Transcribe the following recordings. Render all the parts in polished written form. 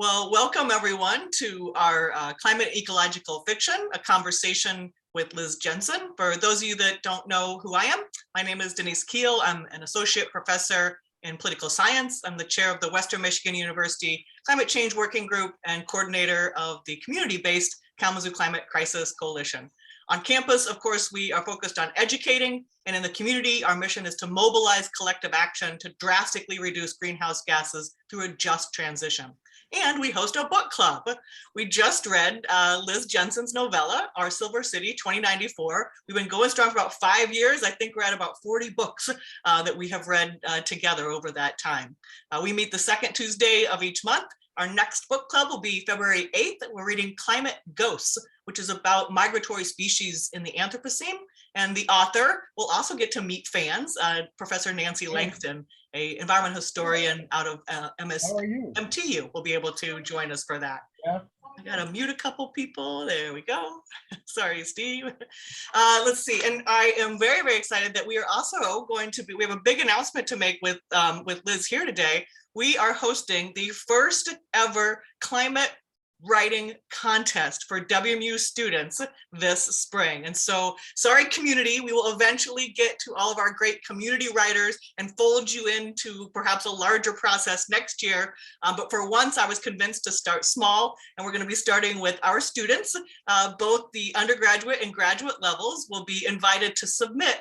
Well, welcome everyone to our Climate Ecological Fiction, a conversation with Liz Jensen. For those of you that don't know who I am, my name is Denise Keel. I'm an associate professor in political science. I'm the chair of the Western Michigan University Climate Change Working Group and coordinator of the community-based Kalamazoo Climate Crisis Coalition. On campus, of course, we are focused on educating, and in the community, our mission is to mobilize collective action to drastically reduce greenhouse gases through a just transition. And we host a book club. We just read Liz Jensen's novella, Our Silver City 2094. We've been going strong for about 5 years. I think we're at about 40 books that we have read together over that time. We meet the second Tuesday of each month. Our next book club will be February 8th. We're reading Climate Ghosts, which is about migratory species in the Anthropocene. And the author will also get to meet fans, Professor Nancy Langston, an environment historian out of MTU, will be able to join us for that. Yeah. I gotta mute a couple people. There we go. Sorry, Steve. Let's see. And I am very, very excited that we are also going to be, we have a big announcement to make with Liz here today. We are hosting the first ever climate writing contest for WMU students this spring. And so, sorry community, we will eventually get to all of our great community writers and fold you into perhaps a larger process next year. But for once, I was convinced to start small, and we're going to be starting with our students. Both the undergraduate and graduate levels will be invited to submit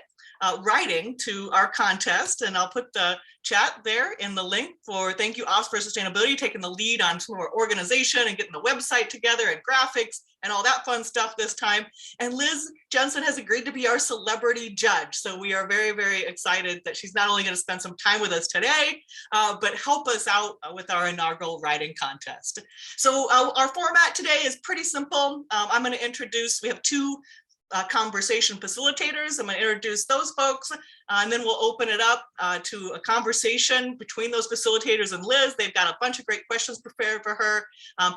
writing to our contest, and I'll put the chat there in the link for thank you Office for Sustainability, taking the lead on some of our organization and getting the website together and graphics and all that fun stuff this time. And Liz Jensen has agreed to be our celebrity judge. So we are very, very excited that she's not only going to spend some time with us today, but help us out with our inaugural writing contest. So our format today is pretty simple. I'm going to introduce, we have two conversation facilitators. I'm going to introduce those folks, and then we'll open it up to a conversation between those facilitators and Liz. They've got a bunch of great questions prepared for her.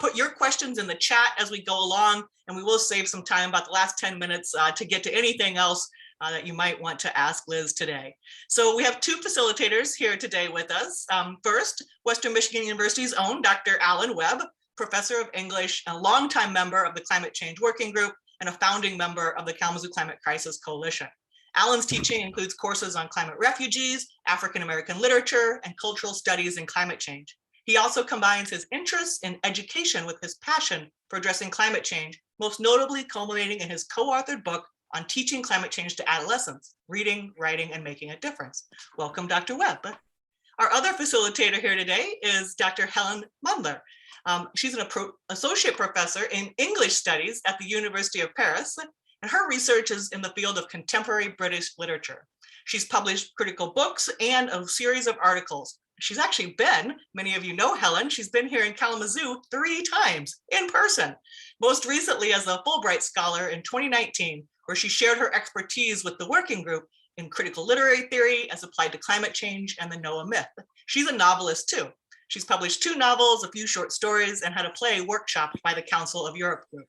Put your questions in the chat as we go along, and we will save some time, about the last 10 minutes, to get to anything else that you might want to ask Liz today. So we have two facilitators here today with us. First, Western Michigan University's own Dr. Alan Webb, professor of English, a longtime member of the Climate Change Working Group, and a founding member of the Kalamazoo Climate Crisis Coalition. Alan's teaching includes courses on climate refugees, African-American literature, and cultural studies in climate change. He also combines his interests in education with his passion for addressing climate change, most notably culminating in his co-authored book on teaching climate change to adolescents, reading, writing, and making a difference. Welcome, Dr. Webb. Our other facilitator here today is Dr. Helen Mundler. She's an associate professor in English studies at the University of Paris, and her research is in the field of contemporary British literature. She's published critical books and a series of articles. She's actually been, many of you know Helen, she's been here in Kalamazoo 3 times in person, most recently as a Fulbright Scholar in 2019, where she shared her expertise with the working group in critical literary theory as applied to climate change and the Noah myth. She's a novelist too. She's published 2 novels, a few short stories, and had a play workshopped by the Council of Europe group.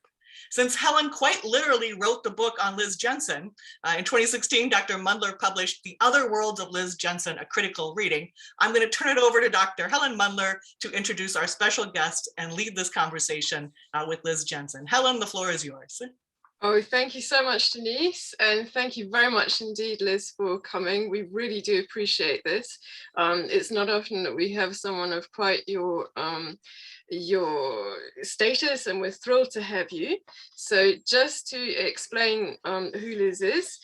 Since Helen quite literally wrote the book on Liz Jensen, in 2016, Dr. Mundler published The Other Worlds of Liz Jensen, a critical reading. I'm going to turn it over to Dr. Helen Mundler to introduce our special guest and lead this conversation with Liz Jensen. Helen, the floor is yours. Oh, thank you so much, Denise, and thank you very much indeed, Liz, for coming. We really do appreciate this. It's not often that we have someone of quite your status, and we're thrilled to have you. So just to explain who Liz is,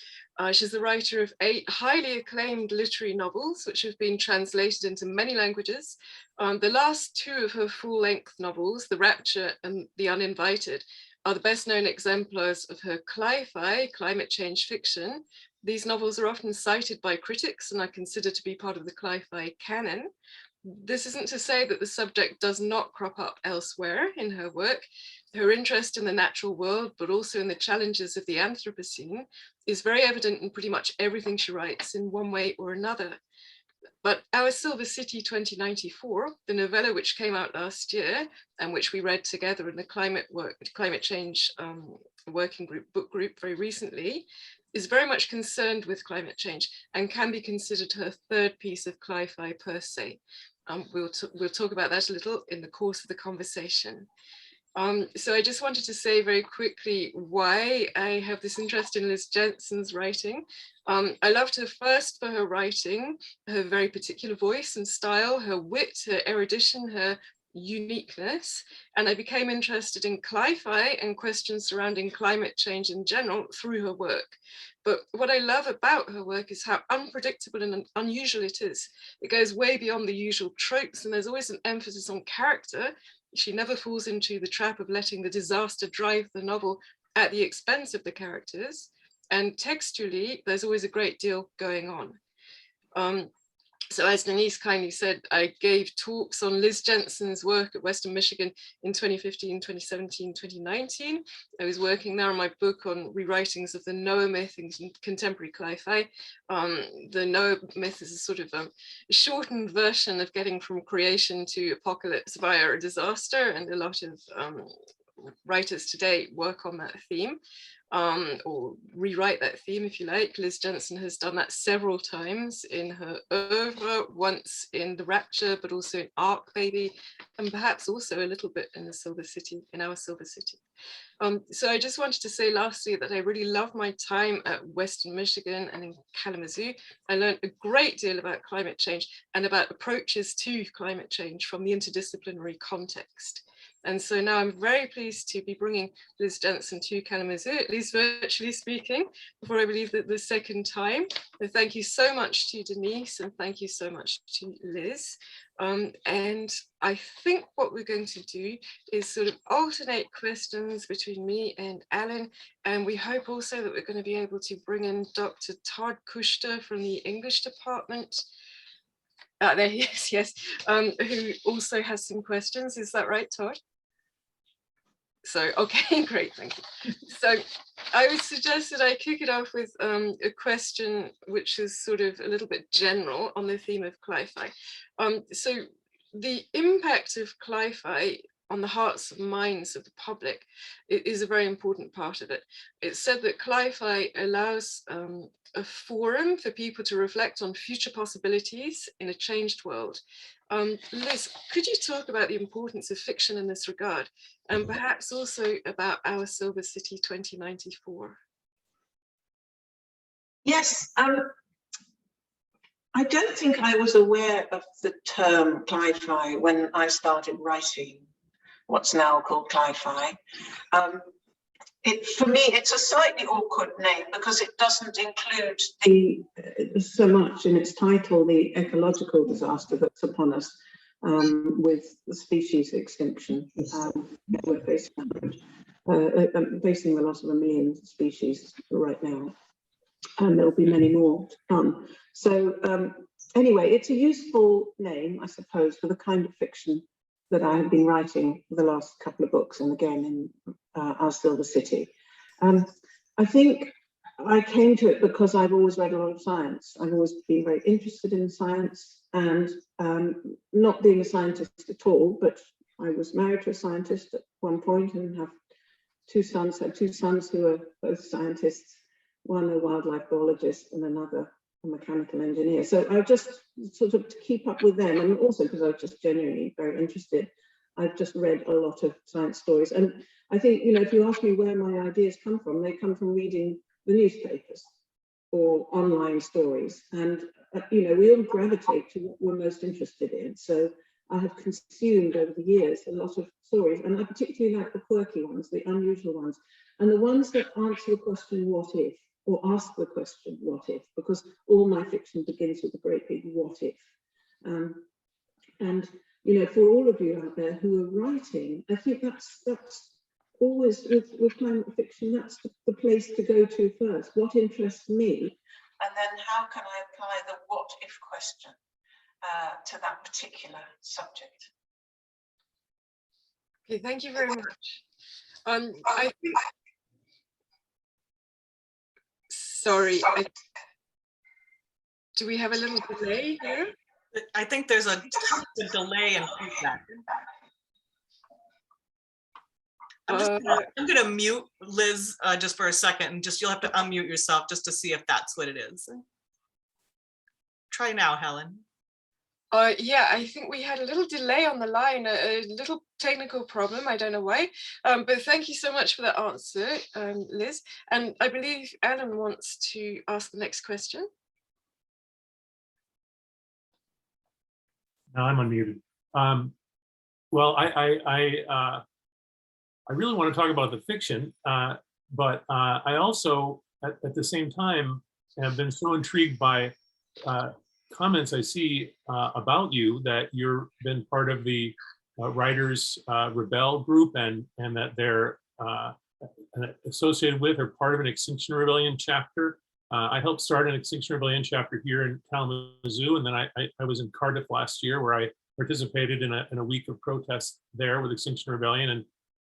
she's the writer of 8 highly acclaimed literary novels, which have been translated into many languages. The last 2 of her full-length novels, The Rapture and The Uninvited, are the best known exemplars of her cli-fi, climate change fiction. These novels are often cited by critics and are considered to be part of the cli-fi canon. This isn't to say that the subject does not crop up elsewhere in her work. Her interest in the natural world, but also in the challenges of the Anthropocene, is very evident in pretty much everything she writes in one way or another. But Our Silver City 2094, the novella which came out last year and which we read together in the climate change working group, book group very recently, is very much concerned with climate change and can be considered her third piece of cli-fi per se. We'll talk about that a little in the course of the conversation. So I just wanted to say very quickly why I have this interest in Liz Jensen's writing. I loved her first for her writing, her very particular voice and style, her wit, her erudition, her uniqueness, and I became interested in cli-fi and questions surrounding climate change in general through her work. But what I love about her work is how unpredictable and unusual it is. It goes way beyond the usual tropes, and there's always an emphasis on character. She never falls into the trap of letting the disaster drive the novel at the expense of the characters. And textually, there's always a great deal going on. So as Denise kindly said, I gave talks on Liz Jensen's work at Western Michigan in 2015, 2017, 2019. I was working there on my book on rewritings of the Noah myth in contemporary cli-fi. The Noah myth is a sort of a shortened version of getting from creation to apocalypse via a disaster, and a lot of writers today work on that theme. Or rewrite that theme, if you like. Liz Jensen has done that several times in her oeuvre, once in the Rapture, but also in Ark Baby, and perhaps also a little bit in the Silver City, in our Silver City. So I just wanted to say lastly that I really love my time at Western Michigan and in Kalamazoo. I learned a great deal about climate change and about approaches to climate change from the interdisciplinary context. And so now I'm very pleased to be bringing Liz Jensen to Kalamazoo, at least virtually speaking, before I believe that the second time. And thank you so much to Denise, and thank you so much to Liz. And I think what we're going to do is sort of alternate questions between me and Alan. And we hope also that we're going to be able to bring in Dr. Todd Kushter from the English department. There he is, yes, who also has some questions. Is that right, Todd? So, okay, great, thank you. So I would suggest that I kick it off with a question which is sort of a little bit general on the theme of cli-fi. So the impact of cli-fi on the hearts and minds of the public is a very important part of it. It's said that cli-fi allows a forum for people to reflect on future possibilities in a changed world. Liz, could you talk about the importance of fiction in this regard, and perhaps also about Our Silver City 2094? Yes, I don't think I was aware of the term cli-fi when I started writing what's now called cli-fi. For me, it's a slightly awkward name because it doesn't include so much in its title, the ecological disaster that's upon us with the species extinction. We're facing the loss of 1 million species right now, and there'll be many more to come. So anyway, it's a useful name, I suppose, for the kind of fiction that I have been writing for the last couple of books, and again in Our Silver City. I think I came to it because I've always read a lot of science. I've always been very interested in science, and not being a scientist at all, but I was married to a scientist at one point and have had two sons who are both scientists, one a wildlife biologist and another a mechanical engineer. So I just sort of to keep up with them, and also because I was just genuinely very interested, I've just read a lot of science stories. And I think, you know, if you ask me where my ideas come from, they come from reading the newspapers or online stories. And, you know, we all gravitate to what we're most interested in. So I have consumed over the years a lot of stories, and I particularly like the quirky ones, the unusual ones, and the ones that answer the question, what if? Or ask the question, what if? Because all my fiction begins with a great big what if. And, you know, for all of you out there who are writing, I think that's always, with climate fiction, that's the place to go to first. What interests me? And then how can I apply the what if question to that particular subject? Okay, thank you very much. I think, sorry, do we have a little delay here? I think there's a delay in feedback. I'm gonna mute Liz just for a second, and just you'll have to unmute yourself just to see if that's what it is. Try now, Helen. Yeah, I think we had a little delay on the line, a little technical problem. I don't know why, but thank you so much for that answer, Liz. And I believe Alan wants to ask the next question. Now I'm unmuted. Well, I really want to talk about the fiction, but I also, at the same time, have been so intrigued by comments I see about you that you've been part of the Writers Rebel group, and that they're associated with or part of an Extinction Rebellion chapter. I helped start an Extinction Rebellion chapter here in Kalamazoo, and then I was in Cardiff last year, where I participated in a week of protest there with Extinction Rebellion. And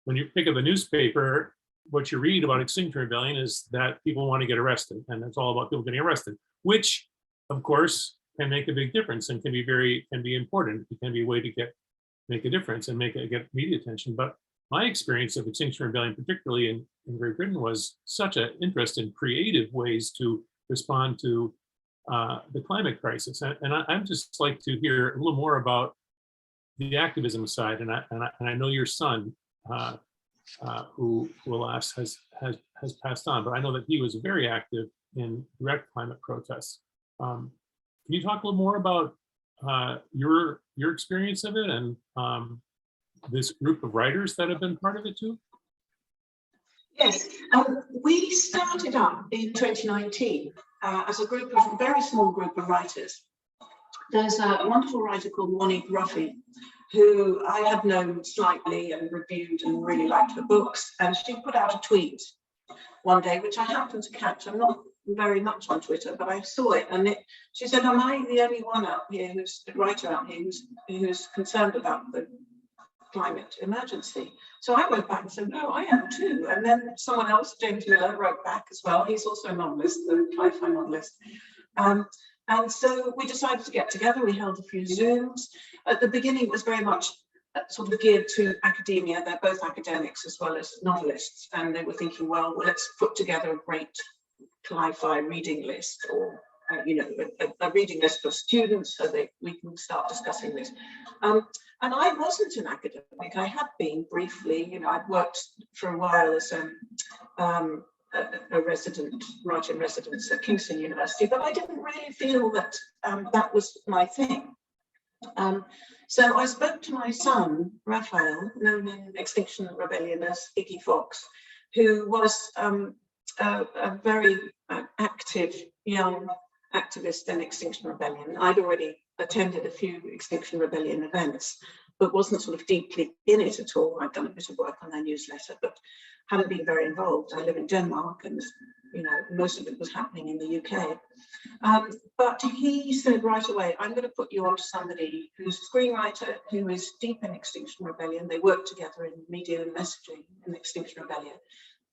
when you pick up a newspaper, what you read about Extinction Rebellion is that people want to get arrested, and it's all about people getting arrested, which, of course, can make a big difference and can be important. It can be a way to make a difference and get media attention. But my experience of Extinction Rebellion, particularly in Great Britain, was such an interest in creative ways to respond to the climate crisis. And I'd just like to hear a little more about the activism side. And I know your son, who alas has passed on, but I know that he was very active in direct climate protests. Can you talk a little more about your experience of it, and this group of writers that have been part of it too? Yes, we started up in 2019 as a very small group of writers. There's a wonderful writer called Monique Ruffy, who I have known slightly and reviewed and really liked her books. And she put out a tweet one day, which I happened to catch. I'm not very much on Twitter, but I saw it, and she said, "Am I the only one out here who's a writer out here who's concerned about the climate emergency?" So I went back and said, "No, I am too." And then someone else, James Miller, wrote back as well. He's also a novelist, a sci-fi novelist. And so we decided to get together. We held a few Zooms. At the beginning, it was very much sort of geared to academia. They're both academics as well as novelists. And they were thinking, well, let's put together a great sci-fi reading list, or a reading list for students, so that we can start discussing this. And I wasn't an academic. I had been briefly, I'd worked for a while as a resident, writer in residence at Kingston University, but I didn't really feel that that was my thing. So I spoke to my son, Raphael, known in Extinction Rebellion as Iggy Fox, who was a very active young activist in Extinction Rebellion. I'd already attended a few Extinction Rebellion events, but wasn't sort of deeply in it at all. I'd done a bit of work on their newsletter, but hadn't been very involved. I live in Denmark, and most of it was happening in the UK. But he said right away, "I'm going to put you on to somebody who's a screenwriter, who is deep in Extinction Rebellion." They worked together in media and messaging in Extinction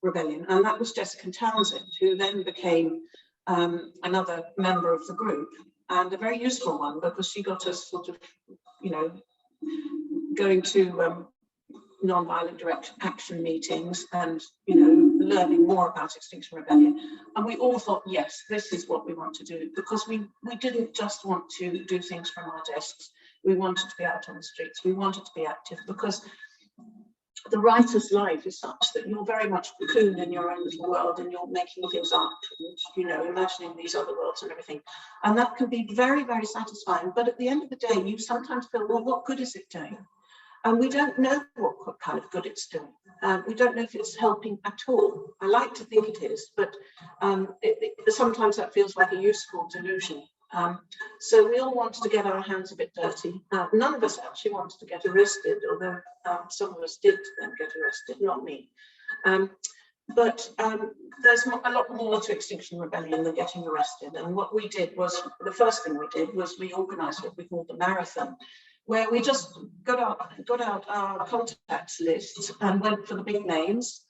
Rebellion, and that was Jessica Townsend, who then became another member of the group, and a very useful one, because she got us sort of, going to non-violent direct action meetings and, learning more about Extinction Rebellion. And we all thought, yes, this is what we want to do, because we didn't just want to do things from our desks. We wanted to be out on the streets. We wanted to be active, because the writer's life is such that you're very much cocooned in your own little world, and you're making things up and, imagining these other worlds and everything. And that can be very, very satisfying. But at the end of the day, you sometimes feel, well, what good is it doing? And we don't know what kind of good it's doing. We don't know if it's helping at all. I like to think it is, but sometimes that feels like a useful delusion. So we all wanted to get our hands a bit dirty. None of us actually wanted to get arrested, although some of us did then get arrested, not me. But there's a lot more to Extinction Rebellion than getting arrested. And what we did was, the first thing we did was we organised what we called the marathon, where we just got out our contacts lists and went for the big names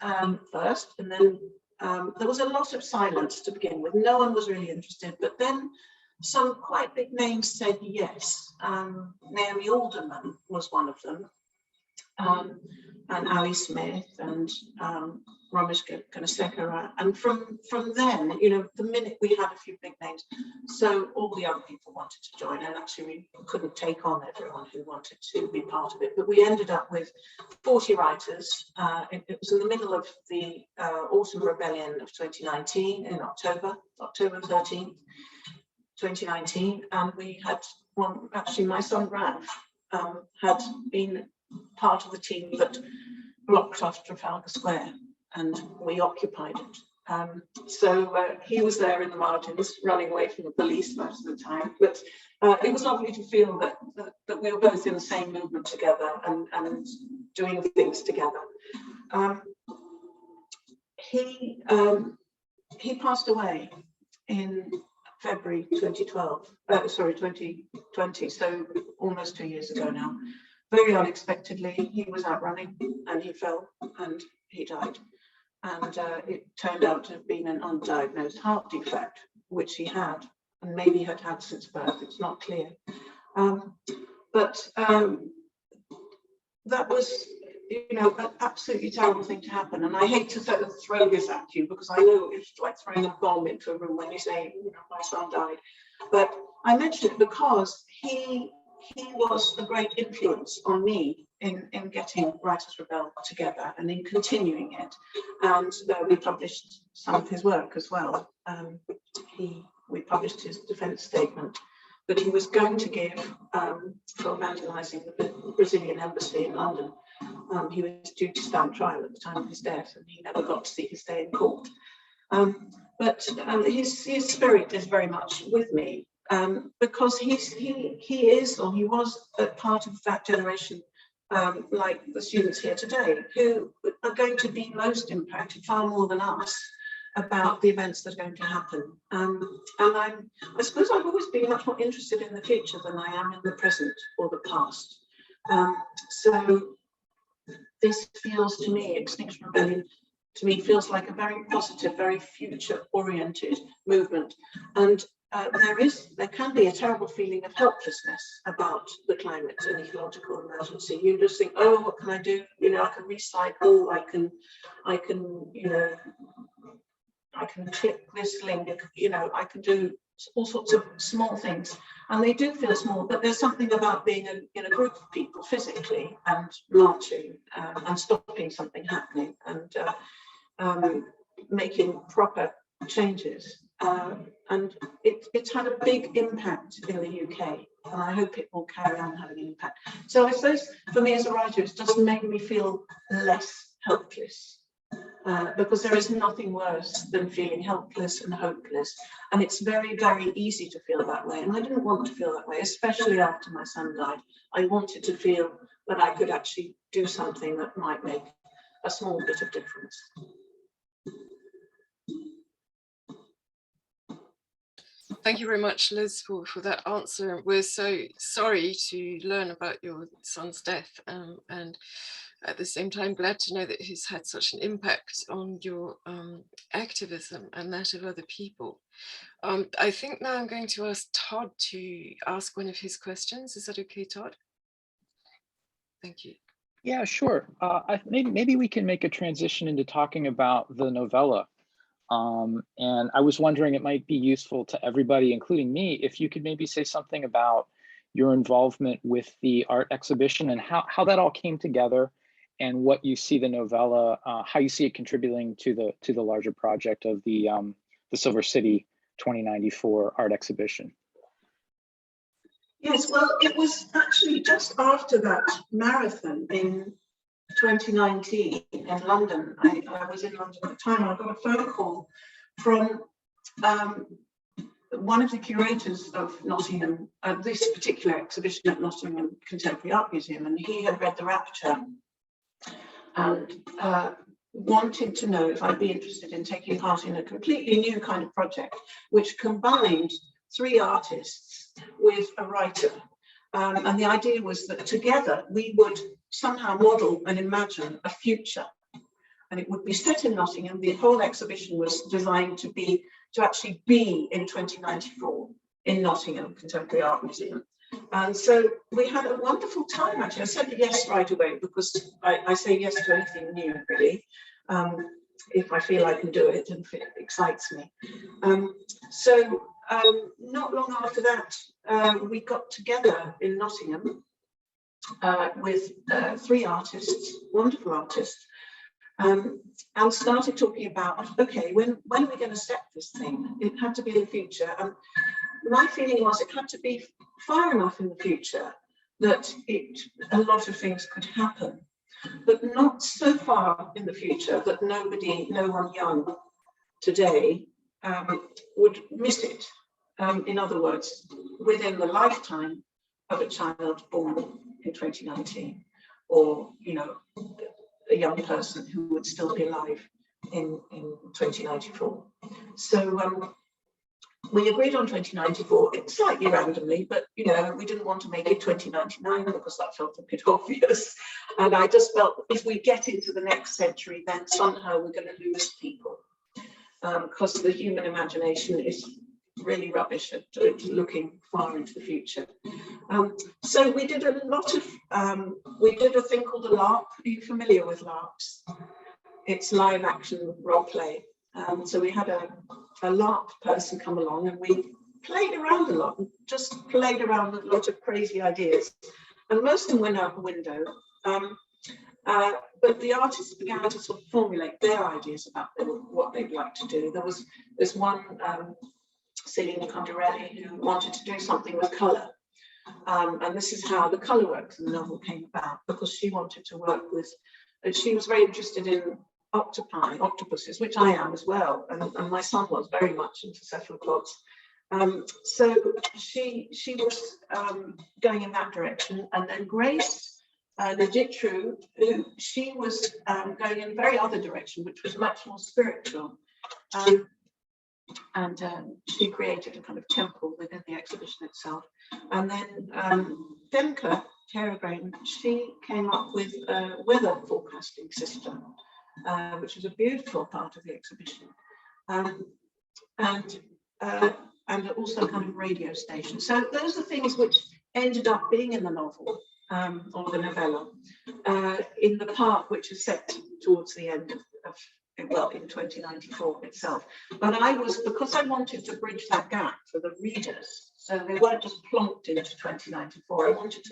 first. And then there was a lot of silence to begin with. No one was really interested, but then some quite big names said yes. Naomi Alderman was one of them. and Ali Smith and Ramesh Gunasekara. And from then, the minute we had a few big names, so all the other people wanted to join, and actually we couldn't take on everyone who wanted to be part of it. But we ended up with 40 writers. It was in the middle of the Autumn Rebellion of 2019, in October 13th, 2019, and we had one, actually my son Raph had been part of the team that blocked off Trafalgar Square, and we occupied it. So he was there in the margins, running away from the police most of the time. But it was lovely to feel that we were both in the same movement together and doing things together. He passed away in February 2020, so almost 2 years ago now. Very unexpectedly, he was out running and he fell and he died. And it turned out to have been an undiagnosed heart defect, which he had, and maybe had had since birth. It's not clear. But that was, an absolutely terrible thing to happen. And I hate to sort of throw this at you, because I know it's like throwing a bomb into a room when you say, my son died. But I mention it because he was a great influence on me in getting Writers Rebel together and in continuing it. And we published some of his work as well. We published his defense statement that he was going to give for vandalizing the Brazilian embassy in London. He was due to stand trial at the time of his death, and he never got to see his day in court. But his spirit is very much with me. Because he was a part of that generation, like the students here today, who are going to be most impacted, far more than us, about the events that are going to happen. And I suppose I've always been much more interested in the future than I am in the present or the past. So this feels to me, Extinction Rebellion, to me feels like a very positive, very future-oriented movement. And there can be a terrible feeling of helplessness about the climate and ecological emergency. You just think, oh, what can I do? I can recycle, I can click this link, I can do all sorts of small things. And they do feel small, but there's something about being in a group of people physically and marching and stopping something happening and making proper changes. And it's had a big impact in the UK, and I hope it will carry on having an impact. So I suppose for me as a writer, it doesn't make me feel less helpless, because there is nothing worse than feeling helpless and hopeless. And it's very, very easy to feel that way. And I didn't want to feel that way, especially after my son died. I wanted to feel that I could actually do something that might make a small bit of difference. Thank you very much, Liz, for that answer. We're so sorry to learn about your son's death, and at the same time glad to know that he's had such an impact on your activism and that of other people. I think now I'm going to ask Todd to ask one of his questions. Is that okay, Todd? Thank you. Yeah, sure. Maybe we can make a transition into talking about the novella. And I was wondering, it might be useful to everybody, including me, if you could maybe say something about your involvement with the art exhibition and how that all came together, and what you see the novella, how you see it contributing to the larger project of the Silver City 2094 art exhibition. Yes, well, it was actually just after that marathon in 2019 in London. I was in London at the time. I got a phone call from one of the curators of Nottingham, this particular exhibition at Nottingham Contemporary Art Museum, and he had read the Rapture and wanted to know if I'd be interested in taking part in a completely new kind of project, which combined 3 artists with a writer. And the idea was that together we would somehow model and imagine a future. And it would be set in Nottingham. The whole exhibition was designed to actually be in 2094 in Nottingham Contemporary Art Museum. And so we had a wonderful time, actually. I said yes right away because I say yes to anything new, really, if I feel I can do it and if it excites me. So not long after that, we got together in Nottingham with 3 artists, wonderful artists, and started talking about, okay, when are we going to set this thing? It had to be in the future. And my feeling was it had to be far enough in the future that a lot of things could happen, but not so far in the future that no one young today would miss it. In other words, within the lifetime of a child born in 2019, or a young person who would still be alive in 2094. So we agreed on 2094, slightly randomly, but we didn't want to make it 2099 because that felt a bit obvious. And I just felt if we get into the next century, then somehow we're going to lose people, because the human imagination is really rubbish at looking far into the future. So we did a lot of, we did a thing called a LARP. Are you familiar with LARPs? It's live action role play. So we had a LARP person come along and we played around a lot, just played around with a lot of crazy ideas. And most of them went out the window. But the artists began to sort of formulate their ideas about what they'd like to do. There's one, Selena Condorelli, who wanted to do something with colour. And this is how the colour works in the novel came about, because she wanted to work with, she was very interested in octopuses, which I am as well, and my son was very much into cephalopods. So she was going in that direction, and then Grace Legitru, she was going in a very other direction, which was much more spiritual. And she created a kind of temple within the exhibition itself. And then Demke Terragrain, she came up with a weather forecasting system, which was a beautiful part of the exhibition, and also kind of radio station. So those are things which ended up being in the novel, or the novella, in the part which is set towards the end of well, in 2094 itself. But because I wanted to bridge that gap for the readers, so they weren't just plonked into 2094, I wanted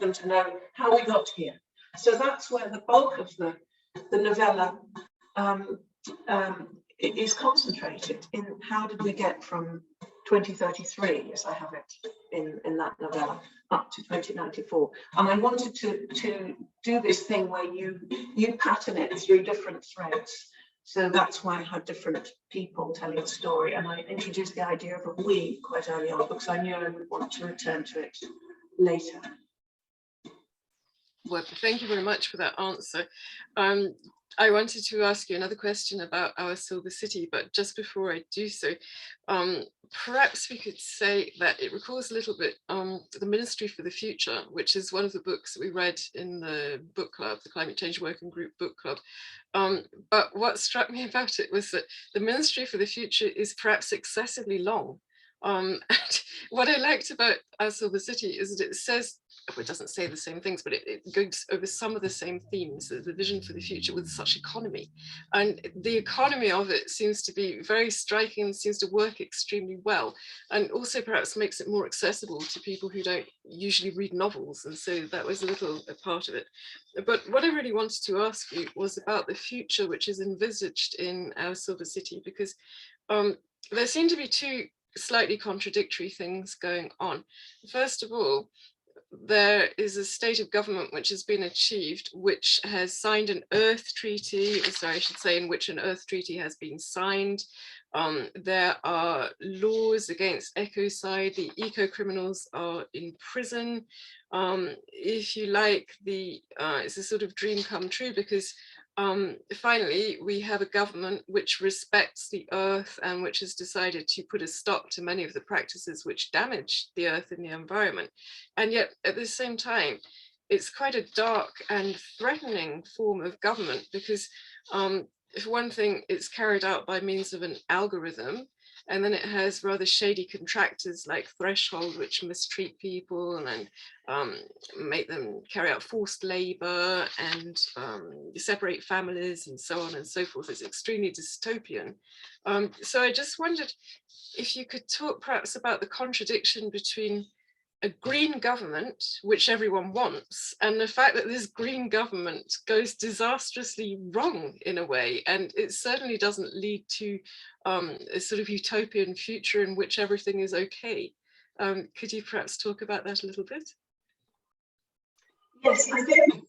them to know how we got here. So that's where the bulk of the novella is concentrated, in how did we get from 2033, as I have it in that novella, up to 2094. And I wanted to do this thing where you pattern it through different threads. So that's why I had different people telling the story, and I introduced the idea of a we quite early on because I knew I would want to return to it later. Well, thank you very much for that answer. I wanted to ask you another question about Our Silver City, but just before I do so, perhaps we could say that it recalls a little bit the Ministry for the Future, which is one of the books that we read in the book club, the Climate Change Working Group book club. But what struck me about it was that the Ministry for the Future is perhaps excessively long. And what I liked about Our Silver City is that it says, well, it doesn't say the same things, but it goes over some of the same themes, the vision for the future with such economy. And the economy of it seems to be very striking, seems to work extremely well, and also perhaps makes it more accessible to people who don't usually read novels. And so that was a part of it. But what I really wanted to ask you was about the future which is envisaged in Our Silver City, because there seem to be two slightly contradictory things going on. First of all, there is a state of government which has been achieved, which has signed an Earth Treaty, sorry, I should say, in which an Earth Treaty has been signed. There are laws against ecocide, the eco-criminals are in prison. If you like, it's a sort of dream come true, because finally, we have a government which respects the earth and which has decided to put a stop to many of the practices which damage the earth and the environment. And yet, at the same time, it's quite a dark and threatening form of government, because if one thing, it's carried out by means of an algorithm, And then it has rather shady contractors like Threshold, which mistreat people and then make them carry out forced labor and separate families and so on and so forth. It's extremely dystopian. So I just wondered if you could talk perhaps about the contradiction between a green government, which everyone wants, and the fact that this green government goes disastrously wrong in a way, and it certainly doesn't lead to a sort of utopian future in which everything is okay. Could you perhaps talk about that a little bit? Yes, I think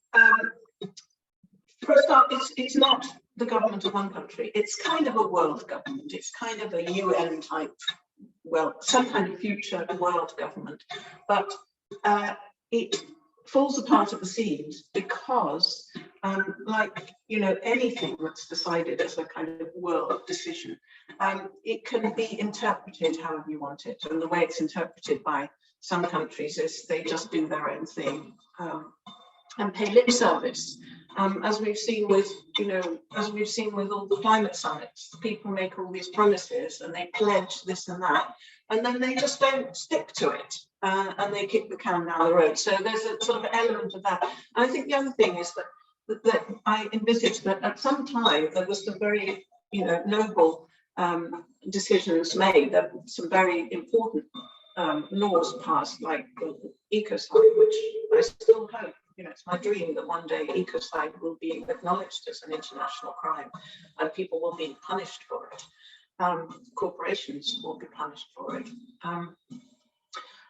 for a start, it's not the government of one country. It's kind of a world government. It's kind of a UN type, well, some kind of future world government, but it falls apart at the seams because, like, you know, anything that's decided as a kind of world decision, it can be interpreted however you want it. And the way it's interpreted by some countries is they just do their own thing and pay lip service. As we've seen with, you know, as we've seen with all the climate summits, people make all these promises and they pledge this and that, and then they just don't stick to it, and they kick the can down the road. So there's a sort of element of that. And I think the other thing is that I envisage that at some time there was some very, you know, noble decisions made, that some very important laws passed, like ecocide, which I still hope, you know, it's my dream that one day ecocide will be acknowledged as an international crime and people will be punished for it. Corporations will be punished for it.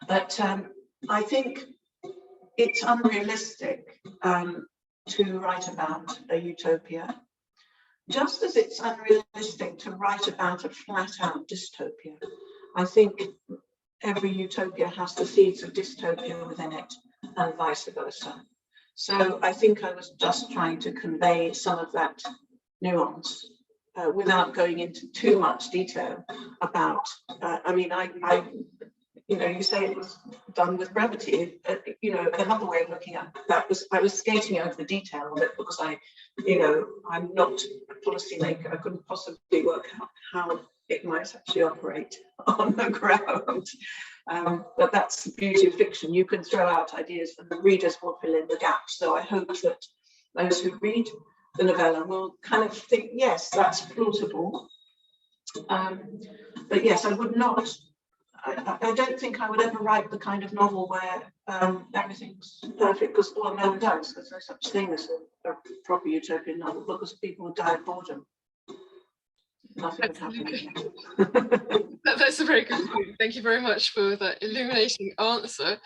But I think it's unrealistic to write about a utopia, just as it's unrealistic to write about a flat-out dystopia. I think every utopia has the seeds of dystopia within it, and vice versa. So I think I was just trying to convey some of that nuance without going into too much detail about, I mean, you know, you say it was done with brevity. You know, another way of looking at that was I was skating over the detail of it because you know, I'm not a policymaker. I couldn't possibly work out how it might actually operate on the ground. But that's the beauty of fiction. You can throw out ideas and the readers will fill in the gaps. So I hope that those who read the novella will kind of think, yes, that's plausible. But yes, I would not, I don't think I would ever write the kind of novel where everything's perfect, because, well, no one does. There's no such thing as a proper utopian novel, because people would die of boredom. Nothing would happen. That's a very good point. Thank you very much for that illuminating answer.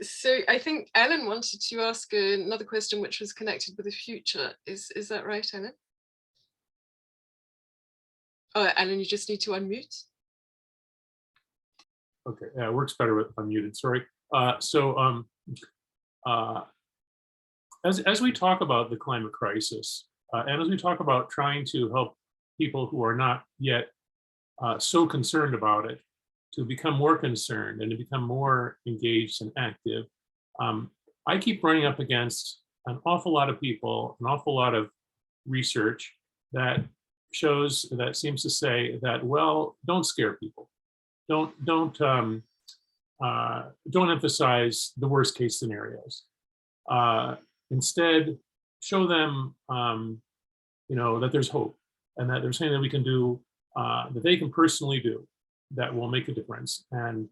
So I think Ellen wanted to ask another question which was connected with the future. Is that right, Ellen? Oh, Ellen, you just need to unmute. Okay, yeah, it works better with unmuted, sorry. As we talk about the climate crisis, and as we talk about trying to help people who are not yet so concerned about it to become more concerned and to become more engaged and active, I keep running up against an awful lot of people, an awful lot of research that seems to say that, well, don't scare people. Don't emphasize the worst case scenarios. Instead, show them, you know, that there's hope and that there's something that we can do, that they can personally do, that will make a difference. And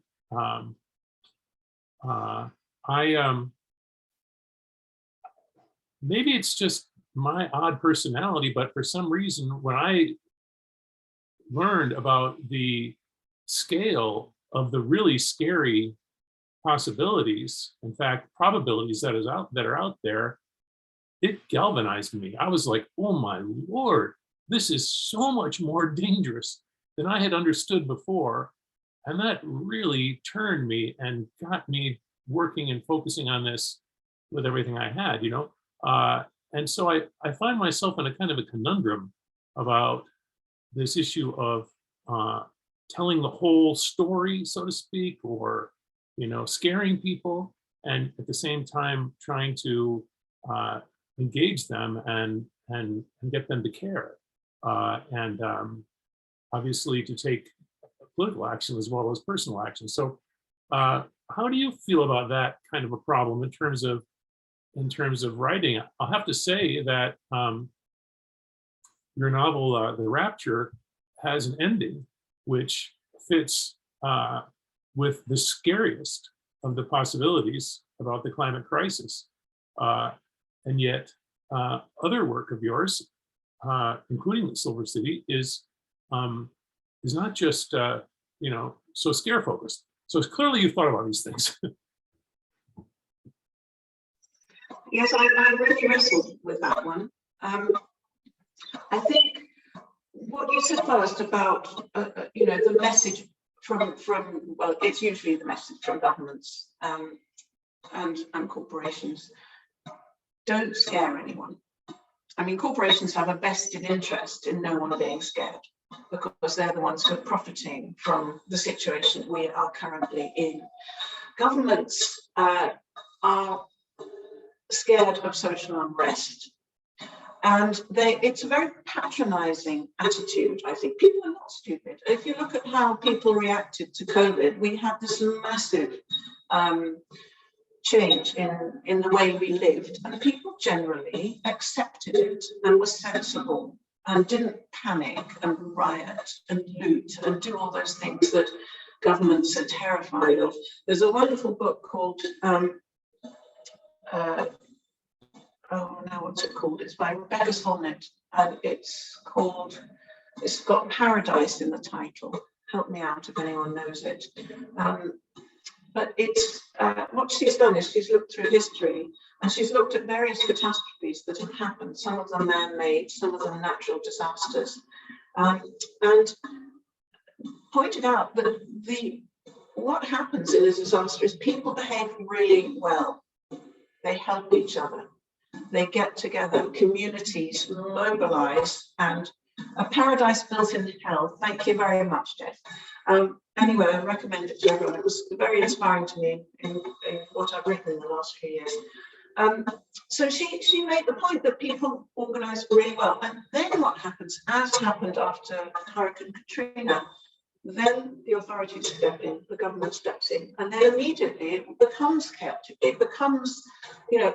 maybe it's just my odd personality, but for some reason, when I learned about the scale of the really scary possibilities, in fact, probabilities that are out there, it galvanized me. I was like, oh my Lord, this is so much more dangerous than I had understood before. And that really turned me and got me working and focusing on this with everything I had, you know? And so I find myself in a kind of a conundrum about this issue of telling the whole story, so to speak, or, you know, scaring people, and at the same time trying to engage them and get them to care. obviously to take political action as well as personal action. So how do you feel about that kind of a problem in terms of writing? I'll have to say that your novel, The Rapture, has an ending which fits with the scariest of the possibilities about the climate crisis. And yet other work of yours, including The Silver City, is not just so scare focused. So clearly you've thought about these things. Yes, I really wrestled with that one. I think what you said first about the message from well, it's usually the message from governments and corporations. Don't scare anyone. I mean, corporations have a vested interest in no one being scared, because they're the ones who are profiting from the situation we are currently in. Governments are scared of social unrest, and it's a very patronizing attitude. I think people are not stupid. If you look at how people reacted to COVID, we had this massive change in the way we lived, and people generally accepted it and were sensible and didn't panic and riot and loot and do all those things that governments are terrified of. There's a wonderful book called what's it called? It's by Rebecca Solnit, and it's got paradise in the title. Help me out if anyone knows it. But it's what she's done is she's looked through history, and she's looked at various catastrophes that have happened, some of them man-made, some of them natural disasters, and pointed out that what happens in a disaster is people behave really well. They help each other. They get together, communities mobilize, and a paradise built in hell. Thank you very much, Jeff. Anyway, I recommend it to everyone. It was very inspiring to me in what I've written in the last few years. So she made the point that people organize really well. And then what happens, as happened after Hurricane Katrina, then the authorities step in, the government steps in, and then immediately it becomes chaotic. It becomes,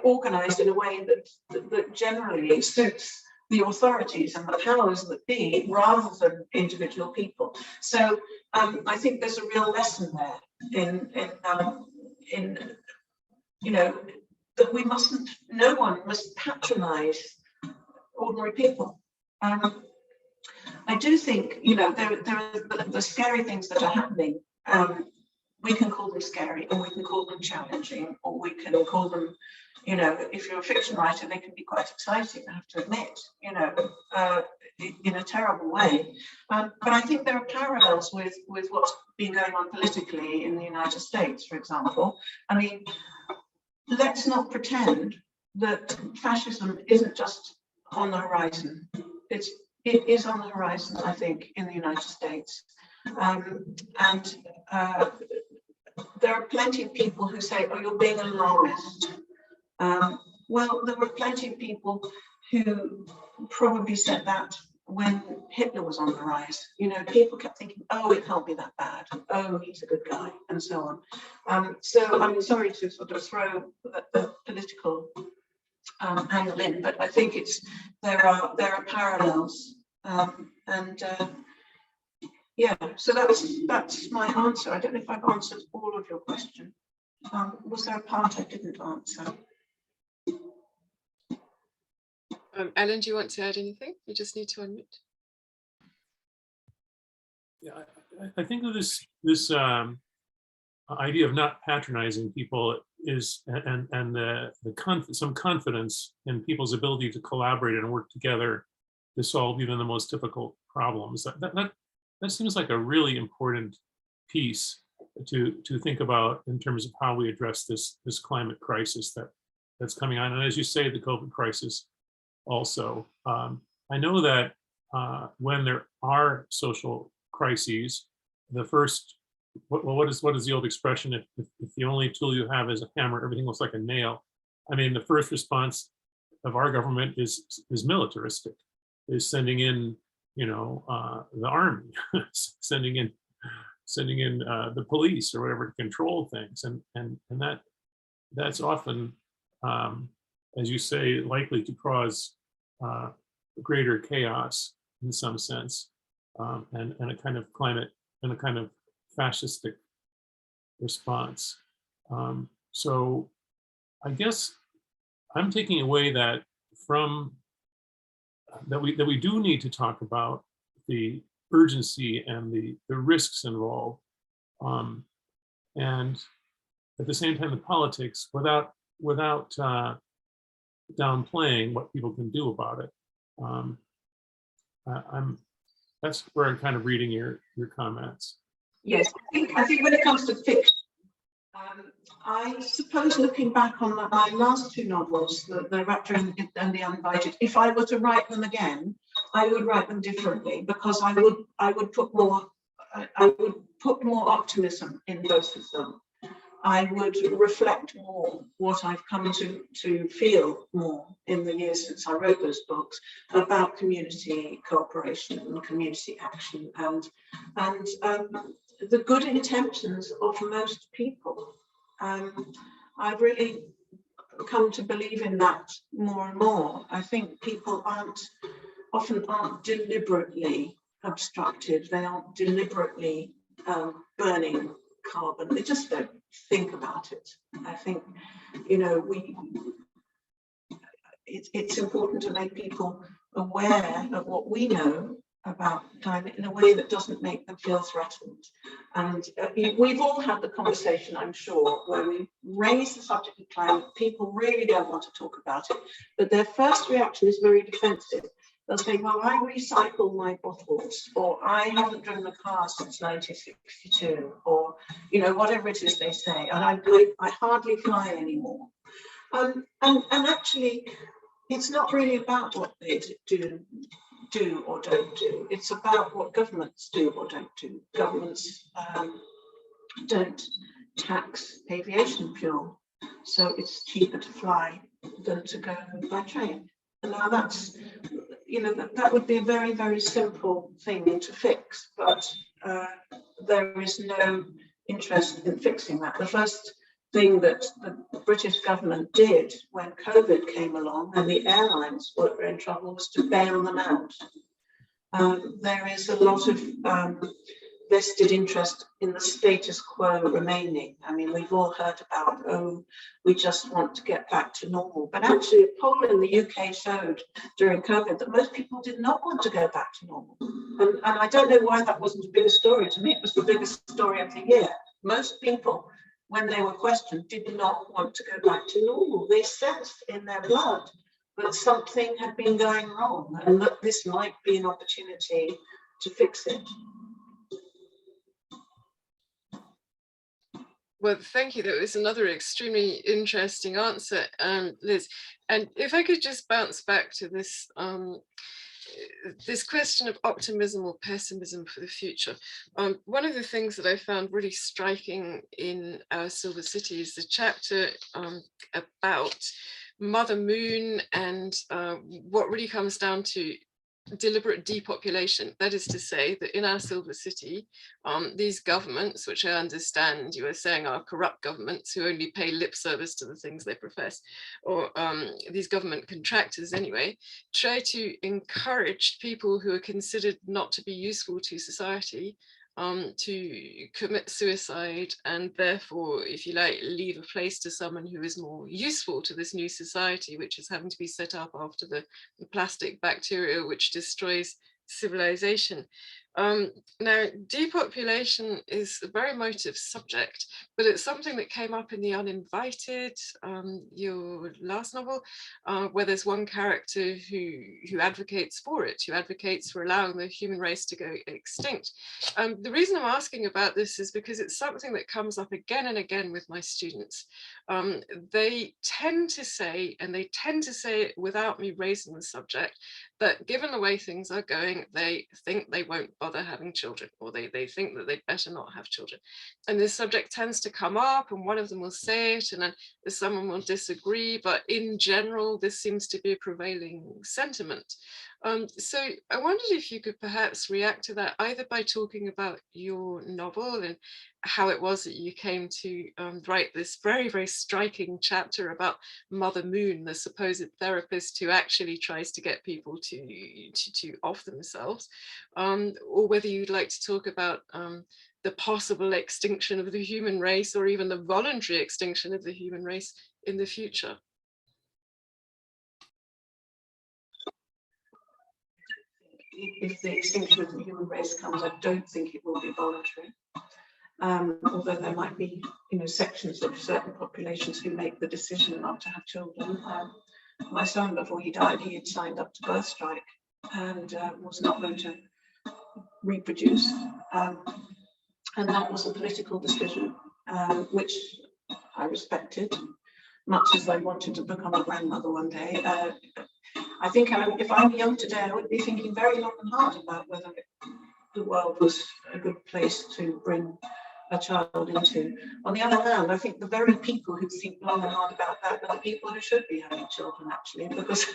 organized in a way that generally suits the authorities and the powers that be, rather than individual people. So I think there's a real lesson there in that we mustn't. No one must patronize ordinary people. I do think, there are the scary things that are happening. We can call them scary, or we can call them challenging, or we can call them, if you're a fiction writer, they can be quite exciting, I have to admit, in a terrible way. But I think there are parallels with what's been going on politically in the United States, for example. I mean, let's not pretend that fascism isn't just on the horizon. It is on the horizon, I think, in the United States. And there are plenty of people who say, oh, you're being alarmist. Well, there were plenty of people who probably said that when Hitler was on the rise. People kept thinking, oh, it can't be that bad. Oh, he's a good guy, and so on. So I'm sorry to sort of throw the political angle in, but I think there are parallels, yeah. So that's my answer. I don't know if I've answered all of your question. Was there a part I didn't answer? Ellen, do you want to add anything? You just need to unmute. Yeah, I think of this idea of not patronizing people is, and some confidence in people's ability to collaborate and work together to solve even the most difficult problems. That seems like a really important piece to think about in terms of how we address this climate crisis that's coming on. And as you say, the COVID crisis also. I know that when there are social crises, the first, what is the old expression? If the only tool you have is a hammer, everything looks like a nail. I mean, the first response of our government is militaristic, is sending in the army, sending in the police or whatever to control things, and that's often, as you say, likely to cause greater chaos in some sense, and a kind of climate and a kind of fascistic response. So I guess I'm taking away that from that we do need to talk about the urgency and the risks involved, and at the same time the politics, without downplaying what people can do about it. That's where I'm kind of reading your comments. Yes, I think when it comes to fiction, I suppose looking back on my last two novels, the Rapture and the Uninvited, if I were to write them again, I would write them differently, because I would put more optimism in both of them. I would reflect more what I've come to feel more in the years since I wrote those books about community cooperation and community action and the good intentions of most people. I've really come to believe in that more and more. I think people often aren't deliberately obstructed. They aren't deliberately burning carbon. They just don't think about it. I think, it's important to make people aware of what we know about climate in a way that doesn't make them feel threatened. And we've all had the conversation, I'm sure, where we raise the subject of climate, people really don't want to talk about it, but their first reaction is very defensive. They'll say, well, I recycle my bottles, or I haven't driven a car since 1962, or, whatever it is they say, and I hardly fly anymore. And actually, it's not really about what they do or don't do. It's about what governments do or don't do. Governments don't tax aviation fuel, so it's cheaper to fly than to go by train. And now that's, that would be a very, very simple thing to fix, but there is no interest in fixing that. The first thing that the British government did when COVID came along and the airlines were in trouble was to bail them out. There is a lot of vested interest in the status quo remaining. I mean, we've all heard about, we just want to get back to normal. But actually, a poll in the UK showed during COVID that most people did not want to go back to normal. And I don't know why that wasn't a bigger story. To me, it was the biggest story of the year. Most people, when they were questioned, did not want to go back to normal. They sensed in their blood that something had been going wrong and that this might be an opportunity to fix it. Well, thank you. That was another extremely interesting answer, Liz. And if I could just bounce back to this this question of optimism or pessimism for the future. One of the things that I found really striking in Our Silver City is the chapter about Mother Moon and what really comes down to deliberate depopulation. That is to say that in Our Silver City, these governments, which I understand you are saying are corrupt governments who only pay lip service to the things they profess, or these government contractors anyway, try to encourage people who are considered not to be useful to society to commit suicide, and therefore, if you like, leave a place to someone who is more useful to this new society, which is having to be set up after the plastic bacteria which destroys civilization. Now, depopulation is a very emotive subject, but it's something that came up in The Uninvited, your last novel, where there's one character who advocates for it, who advocates for allowing the human race to go extinct. The reason I'm asking about this is because it's something that comes up again and again with my students. They tend to say, and they tend to say it without me raising the subject, that given the way things are going, they think they won't bother having children, or they think that they'd better not have children. And this subject tends to come up, and one of them will say it, and then someone will disagree, but in general, this seems to be a prevailing sentiment. So I wondered if you could perhaps react to that, either by talking about your novel and how it was that you came to write this very, very striking chapter about Mother Moon, the supposed therapist who actually tries to get people to off themselves, or whether you'd like to talk about the possible extinction of the human race, or even the voluntary extinction of the human race in the future. If the extinction of the human race comes, I don't think it will be voluntary. Although there might be, sections of certain populations who make the decision not to have children. My son, before he died, he had signed up to birth strike and was not going to reproduce. And that was a political decision, which I respected, much as I wanted to become a grandmother one day. I think if I'm young today, I would be thinking very long and hard about whether the world was a good place to bring a child into. On the other hand, I think the very people who think long and hard about that are the people who should be having children, actually, because